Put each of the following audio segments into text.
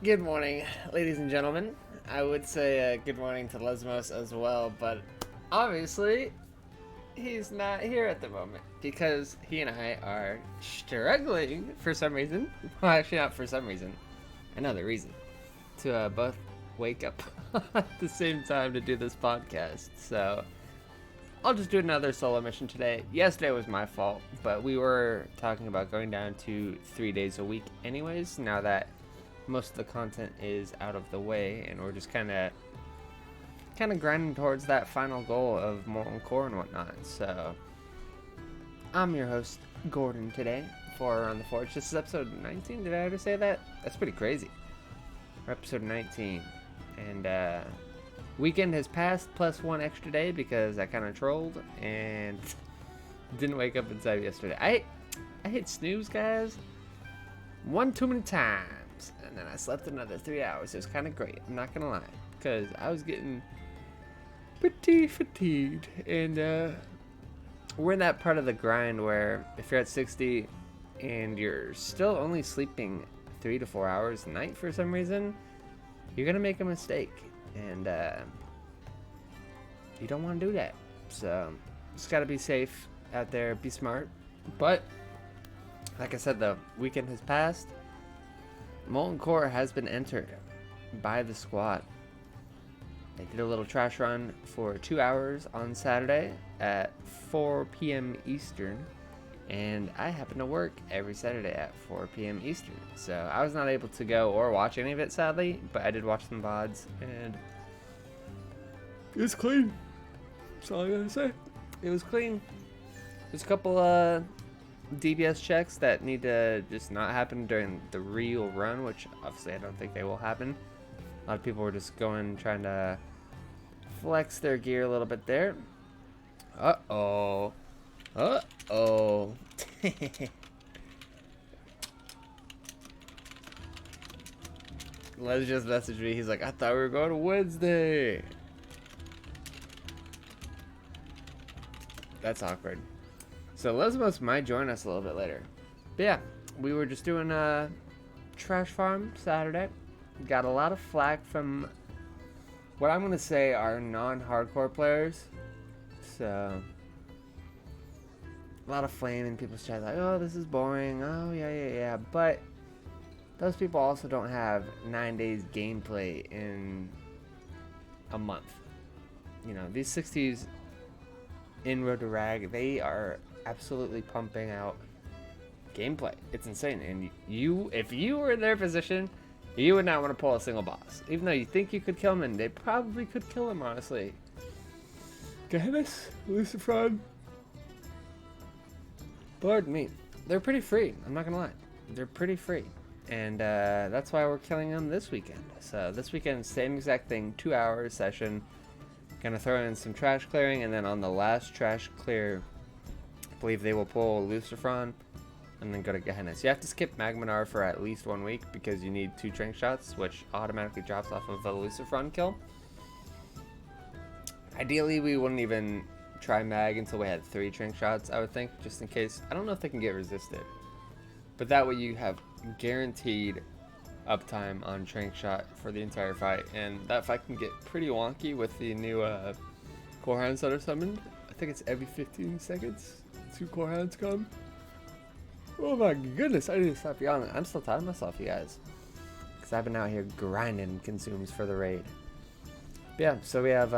Good morning, ladies and gentlemen. I would say good morning to Lesmos as well, but obviously he's not here at the moment because he and I are struggling for some reason. Well, actually, not for some reason. I know the reason. To both wake up at the same time to do this podcast. So I'll just do another solo mission today. Yesterday was my fault, but we were talking about going down to 3 days a week anyways, now that most of the content is out of the way and we're just kind of grinding towards that final goal of molten core and whatnot. So I'm your host Gordon today for Around the Forge. This is episode 19. Did I ever say that? That's pretty crazy. We're episode 19, and weekend has passed plus one extra day because I kind of trolled and didn't wake up in time yesterday. I hit snooze, guys, one too many times. And then I slept another 3 hours. It was kind of great, I'm not gonna lie, because I was getting pretty fatigued. And we're in that part of the grind where if you're at 60 and you're still only sleeping 3 to 4 hours a night for some reason, you're gonna make a mistake, and you don't want to do that. So just gotta be safe out there, be smart. But like I said, the weekend has passed. Molten Core has been entered by the squad. They did a little trash run for 2 hours on Saturday at 4 p.m. Eastern, and I happen to work every Saturday at 4 p.m. Eastern, so I was not able to go or watch any of it, sadly, but I did watch some VODs, and it was clean. That's all I gotta say. It was clean. There's a couple DBS checks that need to just not happen during the real run, which obviously I don't think they will happen. A lot of people were just trying to flex their gear a little bit there. Uh-oh. Uh-oh. Les just messaged me. He's like, I thought we were going to Wednesday. That's awkward. So Lesmos might join us a little bit later. But yeah, we were just doing a trash farm Saturday. Got a lot of flack from what I'm going to say are non-hardcore players. So a lot of flame in people's chat, like, oh, this is boring. Oh, yeah. But those people also don't have 9 days gameplay in a month. You know, these 60s in Road to Rag, they are absolutely pumping out gameplay. It's insane. And if you were in their position, you would not want to pull a single boss. Even though you think you could kill him, and they probably could kill him, honestly. Gehennis, Lucifron. Pardon me. They're pretty free, I'm not gonna lie. They're pretty free. And that's why we're killing them this weekend. So this weekend, same exact thing, 2 hours session. Gonna throw in some trash clearing, and then on the last trash clear, I believe they will pull Lucifron and then go to Gehenna. So you have to skip Magmanar for at least 1 week because you need 2 trank shots, which automatically drops off of the Lucifron kill. Ideally, we wouldn't even try Mag until we had 3 trank shots, I would think, just in case. I don't know if they can get resisted, but that way you have guaranteed uptime on trank shot for the entire fight, and that fight can get pretty wonky with the new core hounds that are summoned. I think it's every 15 seconds 2 core hounds come. Oh my goodness, I need to stop yawning. I'm still tired of myself, you guys, because I've been out here grinding consumes for the raid. But yeah, so we have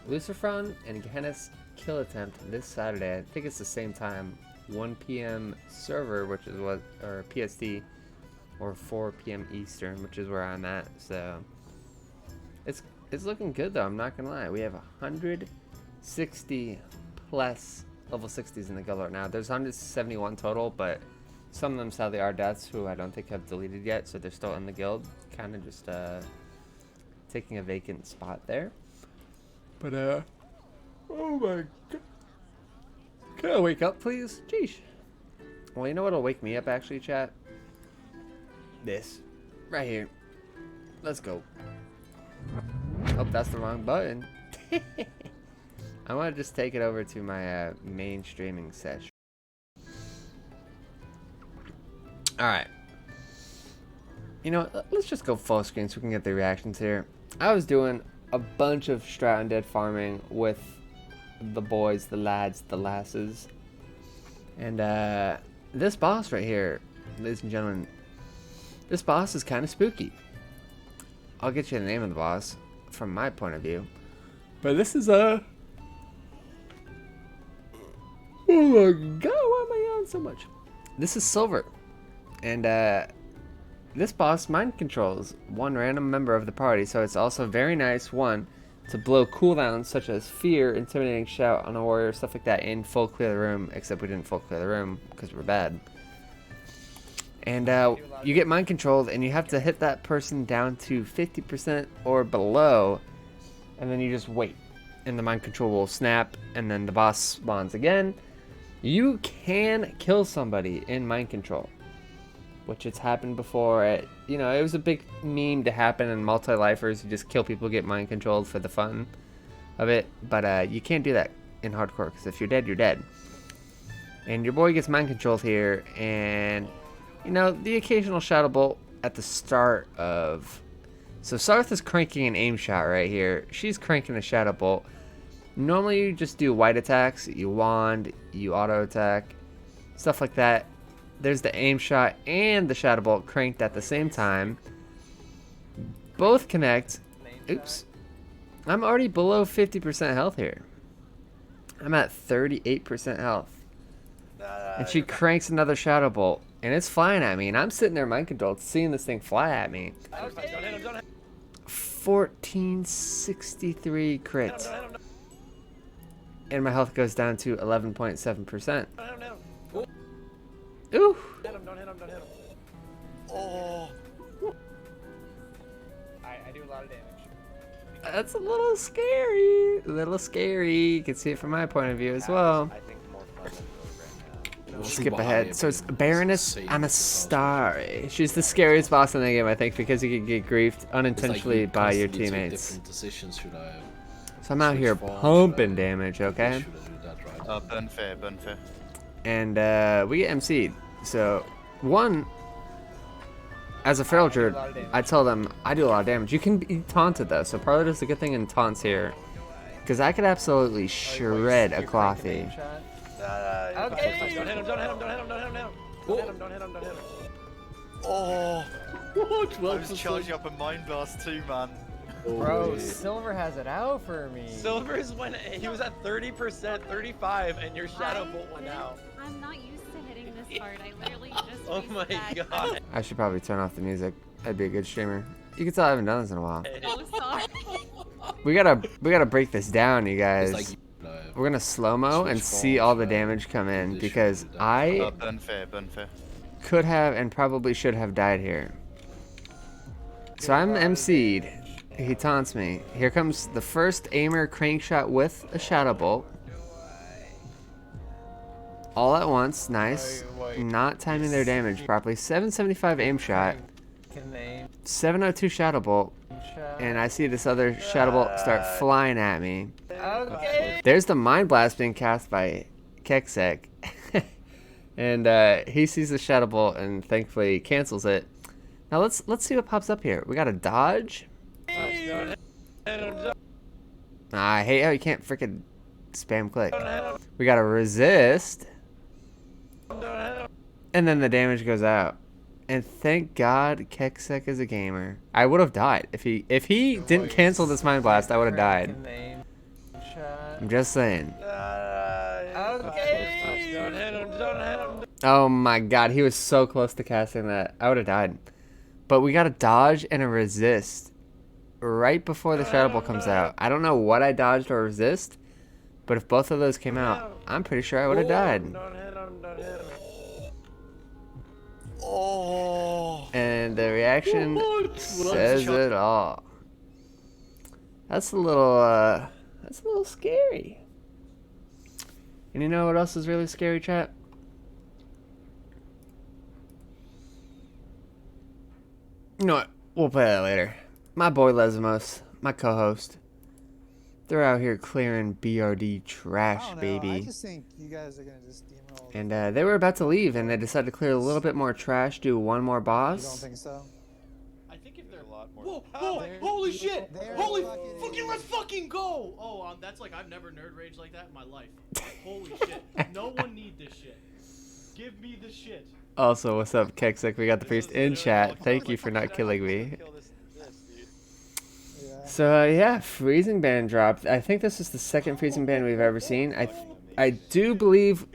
Lucifron and Gehenna's kill attempt this Saturday. I think it's the same time, 1 p.m. server, which is or PST, or 4 p.m. Eastern, which is where I'm at. So it's looking good though, I'm not gonna lie. We have 160 plus level 60s in the guild right now. There's 171 total, but some of them sadly are deaths who I don't think have deleted yet, so they're still in the guild, kind of just taking a vacant spot there. But oh my god. Can I wake up, please? Jeez. Well, you know what'll wake me up, actually, chat? This. Right here. Let's go. Oh, that's the wrong button. I want to just take it over to my main streaming session. Alright. You know what? Let's just go full screen so we can get the reactions here. I was doing a bunch of Strat Undead farming with the boys, the lads, the lasses. And this boss right here, ladies and gentlemen, this boss is kind of spooky. I'll get you the name of the boss from my point of view. But this is a... Oh my god, why am I on so much? This is Silver. And this boss mind controls one random member of the party, so it's also very nice, one, to blow cooldowns such as Fear, Intimidating Shout on a warrior, stuff like that, and full clear the room, except we didn't full clear the room because we're bad. And you get mind controlled, and you have to hit that person down to 50% or below, and then you just wait. And the mind control will snap, and then the boss spawns again. You can kill somebody in mind control, which it's happened before. It was a big meme to happen in multi-lifers. You just kill people, get mind controlled for the fun of it. But you can't do that in hardcore, because if you're dead, you're dead. And your boy gets mind controlled here, and the occasional shadow bolt at the start of... So Sarth is cranking an aim shot right here. She's cranking a shadow bolt. Normally you just do white attacks. You wand, you auto attack, stuff like that. There's the aim shot and the shadow bolt cranked at the same time. Both connect. Oops. I'm already below 50% health here. I'm at 38% health. And she cranks another shadow bolt. And it's flying at me, and I'm sitting there mind controlled, seeing this thing fly at me. 1463 crit. And my health goes down to 11.7%. Ooh. Don't hit him. Oh. I do a lot of damage. That's a little scary. You can see it from my point of view as well. I think more fun than We'll skip ahead. So it's Baroness Anastari. She's the scariest boss in the game, I think, because you can get griefed unintentionally by your teammates. So I'm out here pumping damage, okay? Burn fair. And we get MC'd. So, one, as a feral druid, I tell them I do a lot of damage. You can be taunted though, so probably there's a good thing in taunts here. Because I could absolutely shred a clothy. Okay. Don't hit him now. Don't hit him. Oh! What? I was charging up a mind blast too, man. Bro, Silver has it out for me. Silver's when he was at 30%, 35, and your shadow bolt went out. I'm not used to hitting this hard. I literally just. Oh my god. I should probably turn off the music. I'd be a good streamer. You can tell I haven't done this in a while. Oh, sorry. We gotta break this down, you guys. We're gonna slow-mo and see all the damage come in, because I burn fair. could have and probably should have died here. So I'm MC'd. He taunts me. Here comes the first aimer crank shot with a shadow bolt. All at once, nice. Not timing their damage properly. 775 aim shot. 702 shadow bolt. And I see this other shadow bolt start flying at me. Okay. There's the mind blast being cast by Keksek. And he sees the shadow bolt and thankfully cancels it. Now let's see what pops up here. We got a dodge. I hate how you can't freaking spam click. We got a resist. And then the damage goes out. And thank God Keksek is a gamer. I would have died. If he didn't cancel this mind blast, I would have died. I'm just saying. Oh my god, he was so close to casting that. I would have died. But we got a dodge and a resist right before the shadow bolt comes out. I don't know what I dodged or resist, but if both of those came out, I'm pretty sure I would have died. Oh! And the reaction says it all. That's a little scary. And you know what else is really scary, chat? You know what? We'll play that later. My boy Lesmos, my co-host, they're out here clearing BRD trash, baby. I just think you guys are gonna just steamroll. And they were about to leave, and they decided to clear a little bit more trash, do one more You don't boss. think so? lot more. Whoa, How? whoa, holy shit! There Holy fucking fucking, is. let's fucking go! Oh, that's like, I've never nerd raged like that in my life. Holy shit. No one need this shit. Give me the shit. Also, what's up, Keksik? We got the This priest was in literally chat. all- Thank you like, for not shit, I killing was gonna me. kill this, dude. Yeah. So yeah, freezing ban dropped. I think this is the second freezing ban we've ever seen. I do believe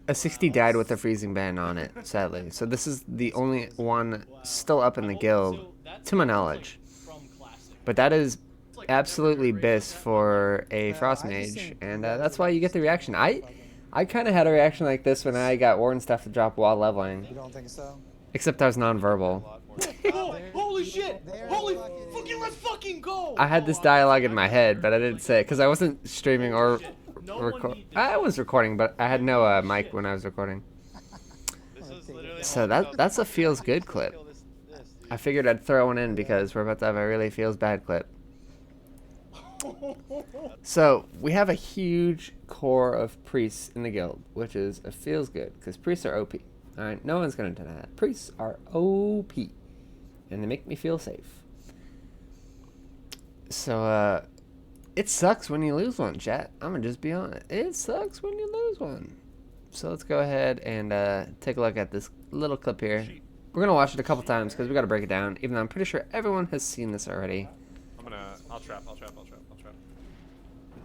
a 60 died with a freezing ban on it, sadly. So this is the only one still up in the guild, to my knowledge. But that is absolutely bis for a frost mage, and that's why you get the reaction. I kind of had a reaction like this when I got warden stuff to drop while leveling, You don't think so? except I was A nonverbal. lot more. Oh, holy shit! There Holy fucking fucking, is. let's fucking go! I had this dialogue in my head, but I didn't say it because I wasn't streaming or record. I was recording, but I had no mic when I was recording. This is literally So all about that's a the- feels good clip. Kill this, dude. I figured I'd throw one in because we're about to have a really feels bad clip. So we have a huge core of priests in the guild, which is a feels good because priests are OP. All right, no one's gonna deny that. Priests are OP, and they make me feel safe. So it sucks when you lose one, chat. I'm gonna just be honest. It sucks when you lose one. So let's go ahead and take a look at this little clip here. We're gonna watch it a couple times because we gotta break it down. Even though I'm pretty sure everyone has seen this already. I'll trap.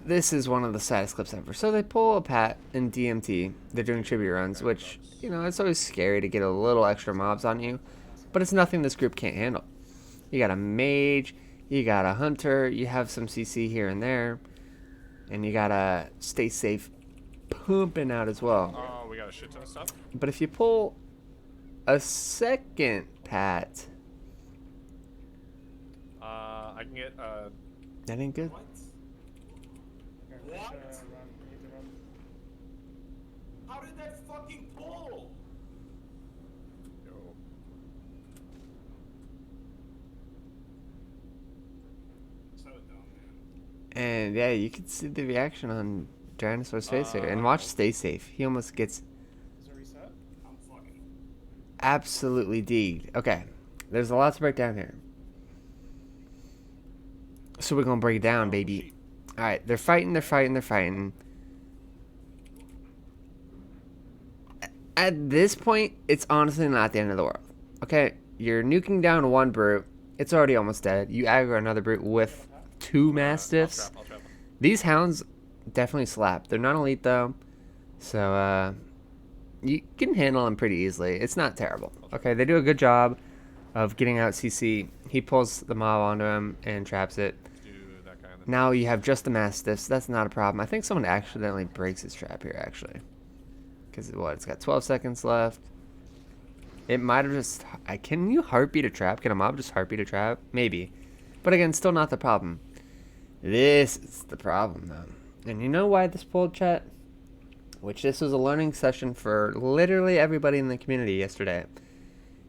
This is one of the saddest clips ever. So they pull a Pat in DMT. They're doing tribute runs, which, you know, it's always scary to get a little extra mobs on you. But it's nothing this group can't handle. You got a mage, you got a hunter, you have some CC here and there. And you gotta stay safe pumping out as well. Oh, we got a shit ton of stuff. But if you pull a second Pat, I can get that ain't good. How did that fucking pull? yo. So dumb, man. And yeah, you can see the reaction on Dinosaur's face here. And watch Stay Safe. He almost gets Is it reset? I'm fucking. absolutely deed. Okay, there's a lot to break down here. So we're gonna break it down, baby. Alright, they're fighting. At this point, it's honestly not the end of the world. Okay, you're nuking down one brute. It's already almost dead. You aggro another brute with two mastiffs. I'll trap. These hounds definitely slap. They're not elite though, so you can handle them pretty easily. It's not terrible. Okay, they do a good job of getting out CC. He pulls the mob onto him and traps it. Do that guy in the Now you have just the mastiffs. That's not a problem. I think someone accidentally breaks his trap here actually, because it's got 12 seconds left. It might have just. Can you heartbeat a trap? Can a mob just heartbeat a trap? Maybe, but again, still not the problem. This is the problem though. And you know why this pulled, chat? Which this was a learning session for literally everybody in the community yesterday.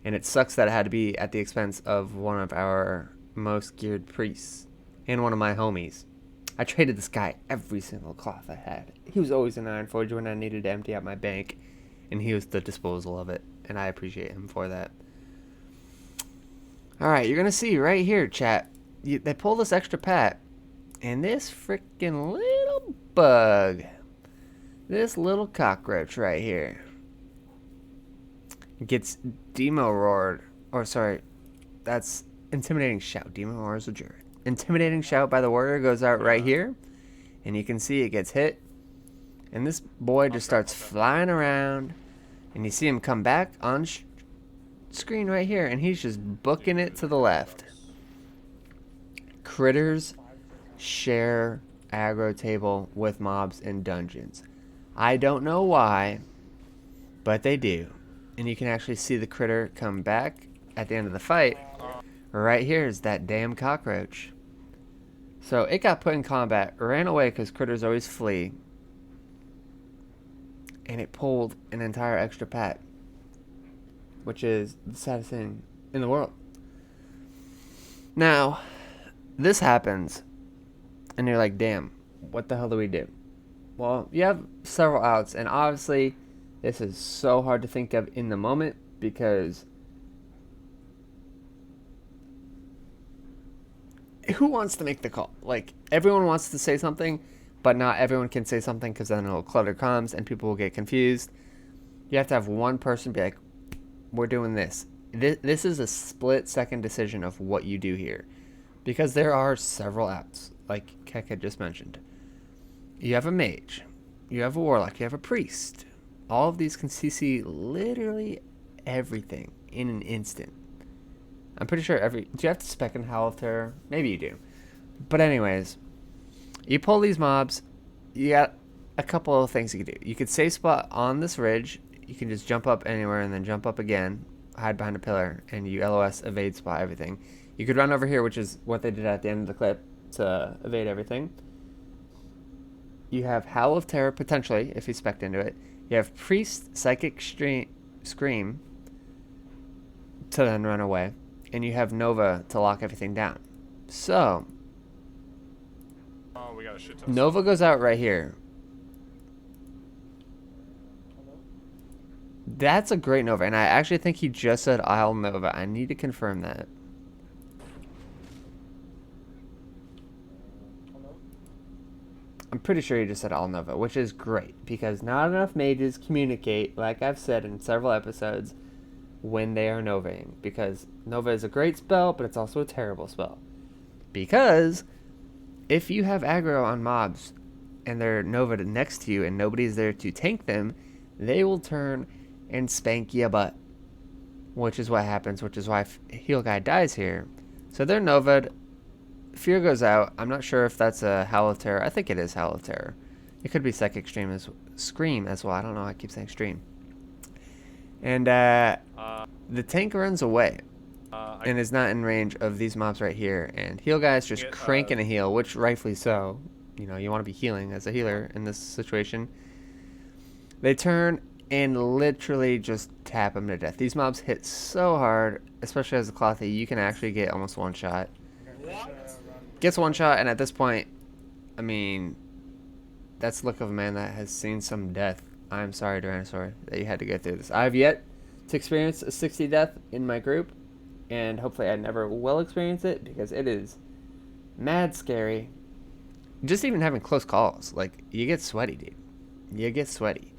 And it sucks that it had to be at the expense of one of our most geared priests. And one of my homies. I traded this guy every single cloth I had. He was always an Iron Forge when I needed to empty out my bank. And he was the disposal of it. And I appreciate him for that. Alright, you're going to see right here, chat. They pull this extra Pat. And this freaking little bug, this little cockroach right here, gets demo roared. Or sorry, that's intimidating shout. Demo roar is a jury. Intimidating shout by the warrior goes out right here. And you can see it gets hit. And this boy just starts flying around. And you see him come back on screen right here. And he's just booking it to the left. Critters share aggro table with mobs in dungeons. I don't know why, but they do. And you can actually see the critter come back at the end of the fight. Right here is that damn cockroach. So it got put in combat, ran away because critters always flee, and it pulled an entire extra Pat, which is the saddest thing in the world. Now, this happens, and you're like, damn, what the hell do we do? Well, you have several outs, and obviously, this is so hard to think of in the moment, because who wants to make the call? Like, everyone wants to say something, but not everyone can say something because then it'll clutter comms and people will get confused. You have to have one person be like, we're doing this. This is a split-second decision of what you do here. Because there are several outs, like Keck had just mentioned. You have a mage. You have a warlock. You have a priest. All of these can CC literally everything in an instant. I'm pretty sure do you have to spec in Howl of Terror? Maybe you do. But anyways, you pull these mobs, you got a couple of things you could do. You could save spot on this ridge. You can just jump up anywhere and then jump up again, hide behind a pillar, and you LOS evade spot everything. You could run over here, which is what they did at the end of the clip, to evade everything. You have Howl of Terror, potentially, if you spec'd into it. You have Priest, Psychic Scream, to then run away. And you have Nova to lock everything down. So, Oh, we got a shit ton. Nova goes out right here. That's a great Nova, and I actually think he just said I'll Nova. I need to confirm that. I'm pretty sure he just said I'll Nova, which is great, because not enough mages communicate, like I've said in several episodes, when they are Novaing. Because Nova is a great spell, but it's also a terrible spell. Because if you have aggro on mobs, and they're Nova next to you, and nobody's there to tank them, they will turn and spank ya butt. Which is what happens, which is why Heal Guy dies here. So they're Nova'd. Fear goes out. I'm not sure if that's a Howl of Terror. I think it is Howl of Terror. It could be Psychic Scream as well. I don't know. I keep saying Stream. And the tank runs away and is not in range of these mobs right here. And Heal Guy is just cranking a heal, which rightfully so. You know, you want to be healing as a healer in this situation. They turn and literally just tap him to death. These mobs hit so hard, especially as a Clothy, you can actually get almost one shot. Gets one shot, and at this point, I mean, that's the look of a man that has seen some death. I'm sorry, Tyrannosaur, that you had to go through this. I've yet to experience a 60 death in my group, and hopefully I never will experience it, because it is mad scary. Just even having close calls, like, you get sweaty, dude. You get sweaty.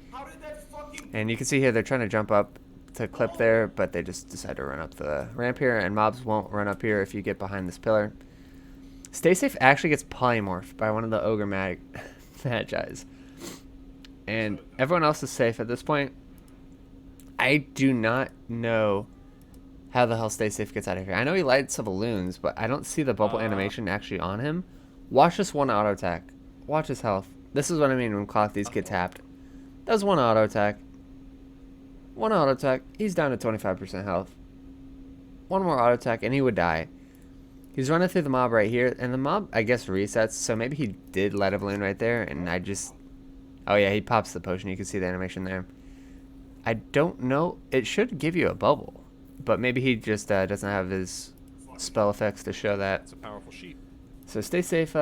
And you can see here they're trying to jump up to clip there, but they just decide to run up the ramp here, and mobs won't run up here if you get behind this pillar. Stay Safe actually gets polymorphed by one of the Ogre Magi's. And everyone else is safe at this point. I do not know how the hell Stay Safe gets out of here. I know he lights up balloons, but I don't see the bubble animation actually on him. Watch this one auto attack. Watch his health. This is what I mean when Clothies get tapped. That was one auto attack. One auto attack. He's down to 25% health. One more auto attack and he would die. He's running through the mob right here, and the mob, I guess, resets, so maybe he did light a balloon right there, and I just... Oh yeah, he pops the potion, you can see the animation there. I don't know, it should give you a bubble, but maybe he just doesn't have his spell effects to show that. It's a powerful sheet. So Stay Safe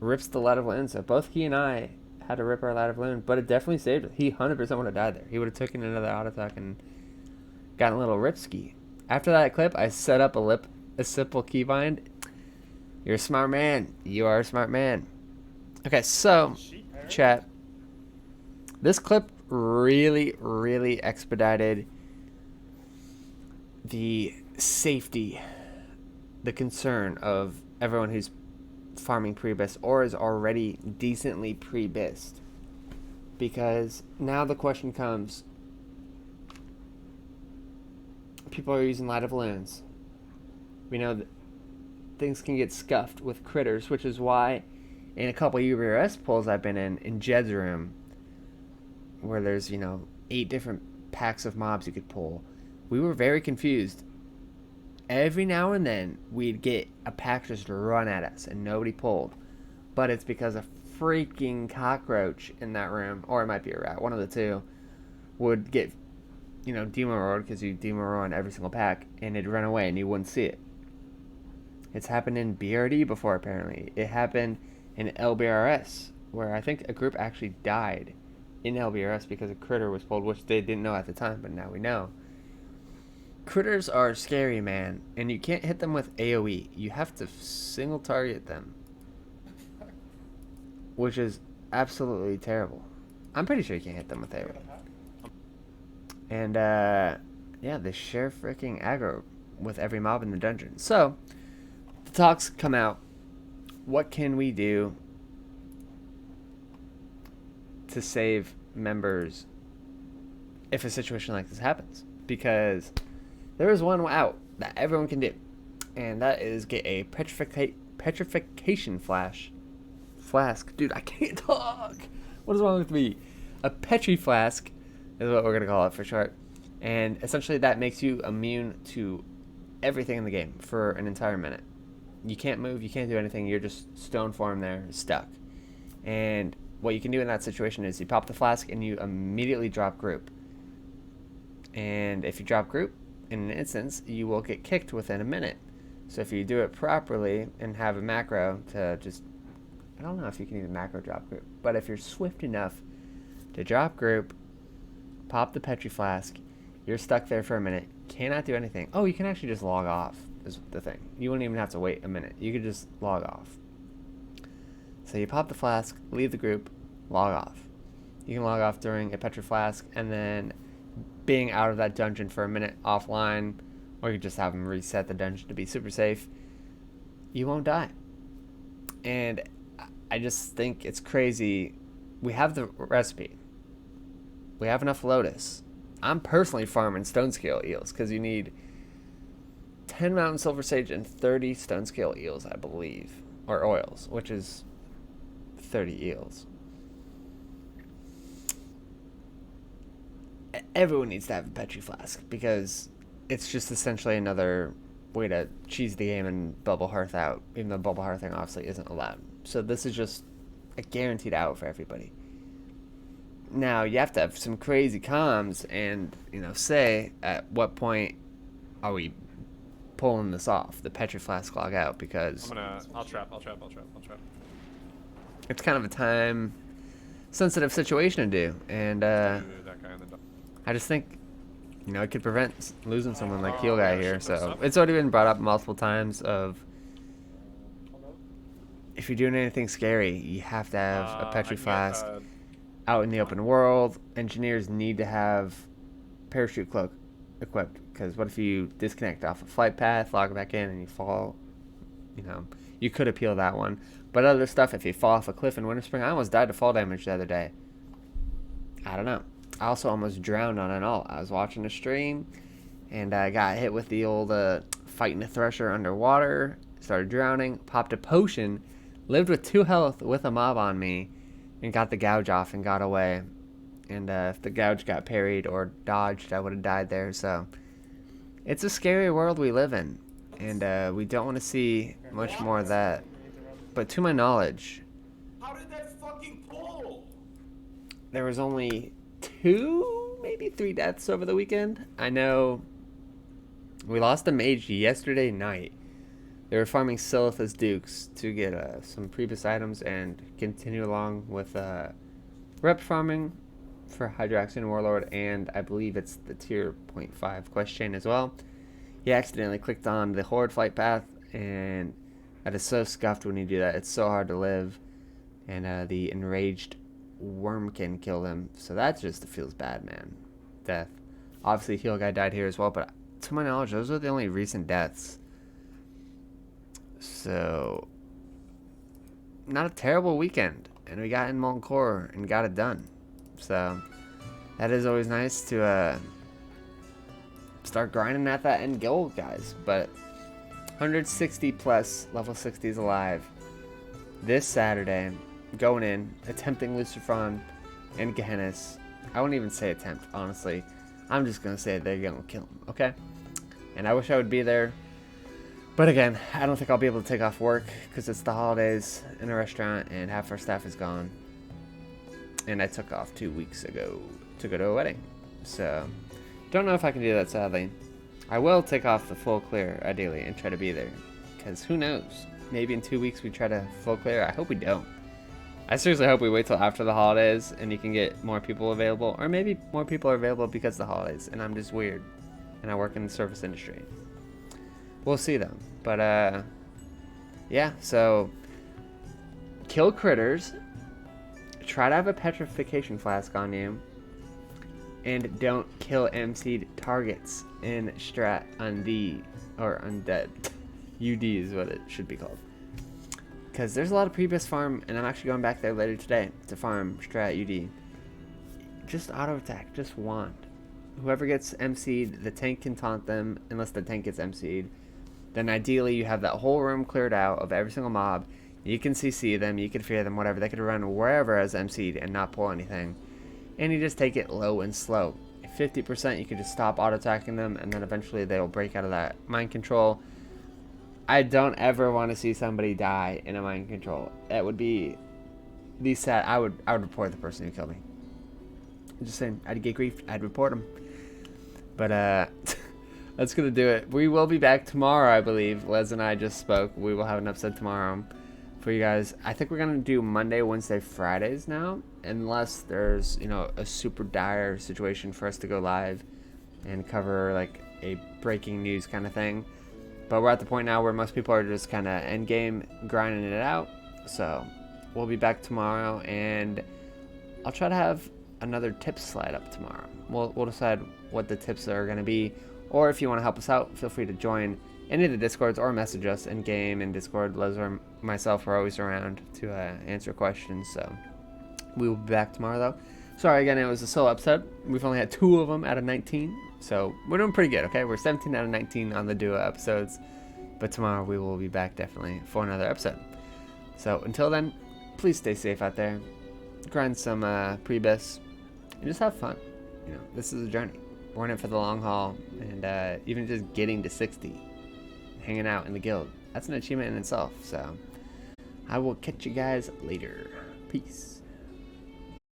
rips the light of balloon, so both he and I had to rip our light of balloon, but it definitely saved it. He 100% would have died there. He would have taken another auto attack and gotten a little ripski. After that clip, I set up a simple keybind. You're a smart man. You are a smart man. Okay, so chat. This clip really, really expedited the safety, the concern of everyone who's farming pre-bist or is already decently pre-bist. Because now the question comes, people are using light of balloons. We know that things can get scuffed with critters, which is why in a couple UBRS polls I've been in Jed's room, where there's, you know, 8 different packs of mobs you could pull, we were very confused. Every now and then we'd get a pack just run at us and nobody pulled. But it's because a freaking cockroach in that room, or it might be a rat, one of the two, would get, you know, demo-rolled because you demo-roll on every single pack, and it'd run away and you wouldn't see it. It's happened in BRD before, apparently. It happened in LBRS, where I think a group actually died in LBRS because a critter was pulled, which they didn't know at the time, but now we know. critters are scary, man, and you can't hit them with AoE. You have to single target them, which is absolutely terrible. I'm pretty sure you can't hit them with AoE. And yeah, they share freaking aggro with every mob in the dungeon. So the talks come out. What can we do to save members if a situation like this happens? Because there is one out that everyone can do, and that is get a petrification flask. Dude, I can't talk. What is wrong with me? A Petri Flask is what we're gonna call it for short, and essentially that makes you immune to everything in the game for an entire minute. You can't move, you can't do anything. You're just stone form there, stuck. And what you can do in that situation is you pop the flask and you immediately drop group. And if you drop group, in an instance, you will get kicked within a minute. So if you do it properly and have a macro to just, I don't know if you can even macro drop group, but if you're swift enough to drop group, pop the Petri Flask, you're stuck there for a minute, cannot do anything. Oh, you can actually just log off is the thing. You wouldn't even have to wait a minute. You could just log off. So you pop the flask, leave the group, log off. You can log off during a Petri Flask, and then being out of that dungeon for a minute offline, or you just have them reset the dungeon to be super safe. You won't die. And I just think it's crazy. We have the recipe. We have enough Lotus. I'm personally farming stone scale eels because you need 10 mountain silver sage and 30 stone scale eels, I believe, or oils, which is 30 eels. Everyone needs to have a Petri Flask because it's just essentially another way to cheese the game and bubble hearth out, even though bubble hearthing obviously isn't allowed. So this is just a guaranteed out for everybody. Now you have to have some crazy comms and, you know, say at what point are we pulling this off, the Petri Flask log out, because I'll trap. it's kind of a time sensitive situation to do, and Do that guy in the I just think, you know, it could prevent losing someone like Heel Oh, Guy yeah, here. ship So stuff. it's already been brought up multiple times of if you're doing anything scary, you have to have a Petri Flask out in the open world. Engineers need to have parachute cloak equipped, because what if you disconnect off a flight path, log back in, and you fall? You know, you could appeal that one. But other stuff, if you fall off a cliff in Winter Spring, I almost died to fall damage the other day. I don't know. I also almost drowned on an alt. I was watching a stream, and I got hit with the old fighting a thresher underwater, started drowning, popped a potion, lived with 2 health with a mob on me, and got the gouge off and got away. And if the gouge got parried or dodged, I would have died there. So it's a scary world we live in, and we don't want to see much more of that. But to my knowledge, How did that fucking pull? there was only 2, maybe 3 deaths over the weekend. I know we lost a mage yesterday night. They were farming Silith as dukes to get some previous items and continue along with rep farming for Hydraxian Warlord, and I believe it's the tier 0.5 quest chain as well. He accidentally clicked on the Horde flight path, and that is so scuffed when you do that. It's so hard to live, and the enraged worm can kill him. So that just feels bad, man. Death. Obviously, Heel Guy died here as well, but to my knowledge, those are the only recent deaths. So, not a terrible weekend, and we got in Molten Core and got it done. So, that is always nice to start grinding at that end goal, guys. But 160 plus level 60s alive this Saturday, going in, attempting Lucifron and Gehennas. I wouldn't even say attempt, honestly. I'm just going to say they're going to kill him, okay? And I wish I would be there. But again, I don't think I'll be able to take off work because it's the holidays in a restaurant and half our staff is gone. And I took off 2 weeks ago to go to a wedding. So, don't know if I can do that, sadly. I will take off the full clear, ideally, and try to be there. Because who knows? Maybe in 2 weeks we try to full clear. I hope we don't. I seriously hope we wait till after the holidays and you can get more people available. Or maybe more people are available because of the holidays and I'm just weird. and I work in the service industry. We'll see though. But yeah, so kill critters, try to have a petrification flask on you, and don't kill MC'd targets in strat or undead. UD is what it should be called. Because there's a lot of previous farm, and I'm actually going back there later today to farm strat UD. Just auto attack, just wand. Whoever gets MC'd, the tank can taunt them unless the tank gets MC'd. Then ideally you have that whole room cleared out of every single mob. You can CC them, you can fear them, whatever. They could run wherever as MC'd and not pull anything. And you just take it low and slow. 50% you can just stop auto attacking them, and then eventually they will break out of that mind control. I don't ever want to see somebody die in a mind control. That would be the sad. I would report the person who killed me. I'm just saying, I'd get grief, I'd report them. But that's gonna do it. We will be back tomorrow, I believe. Les and I just spoke. We will have an episode tomorrow for you guys. I think we're gonna do Monday, Wednesday, Fridays now, unless there's, you know, a super dire situation for us to go live and cover like a breaking news kind of thing. But we're at the point now where most people are just kind of end game grinding it out. So we'll be back tomorrow, and I'll try to have another tips slide up tomorrow. We'll decide what the tips are going to be, or if you want to help us out, feel free to join any of the Discords or message us in game and Discord. Les or myself are always around to answer questions. So we will be back tomorrow though. Sorry again, it was a solo episode. We've only had 2 of them out of 19, so we're doing pretty good. Okay, we're 17 out of 19 on the duo episodes, but tomorrow we will be back definitely for another episode. So until then, please stay safe out there, grind some pre-bis, and just have fun. You know, this is a journey. We're in it for the long haul, and even just getting to 60, hanging out in the guild, that's an achievement in itself. So I will catch you guys later. Peace.